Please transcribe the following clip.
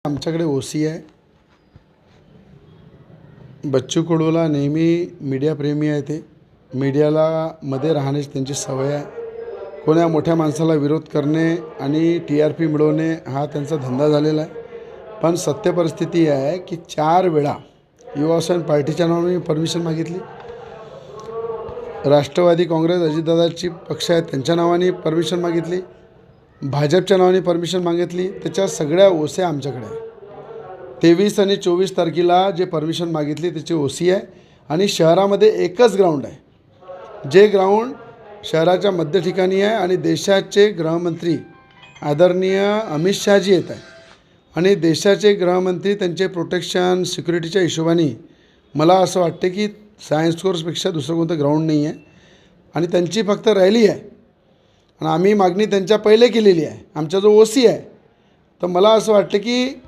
आमच्याकडे ओसी आहे. बच्चू कडूला नेहमी मीडियाप्रेमी आहे. ते मीडियाला मध्ये राहण्याची त्यांची सवय आहे. कोण्या मोठ्या माणसाला विरोध करणे आणि TRP मिळवणे हा त्यांचा धंदा झालेला आहे. पण सत्य परिस्थिती आहे की 4 वेळा युवासेना पार्टीच्या नावाने परमिशन मागितली, राष्ट्रवादी काँग्रेस अजितदादाची पक्ष आहे त्यांच्या नावाने परमिशन मागितली, भाजपच्या नावाने परमिशन मागितली. त्याच्या सगळ्या ओस्या आमच्याकडे आहे. 23 आणि 24 तारखेला जे परमिशन मागितली त्याची ओसी आहे. आणि शहरामध्ये एकच ग्राउंड आहे, जे ग्राउंड शहराच्या मध्य ठिकाणी आहे. आणि देशाचे गृहमंत्री आदरणीय अमित शहाजी येत आहे आणि देशाचे गृहमंत्री त्यांचे प्रोटेक्शन सिक्युरिटीच्या हिशोबाने मला असं वाटते की सायन्स कोर्सपेक्षा दुसरं कोणतं ग्राउंड नाही आहे. आणि त्यांची फक्त रॅली आहे आणि आम्ही मागणी त्यांच्या पहिले केलेली आहे, आमचा जो ओसी आहे. तर मला असं वाटतं की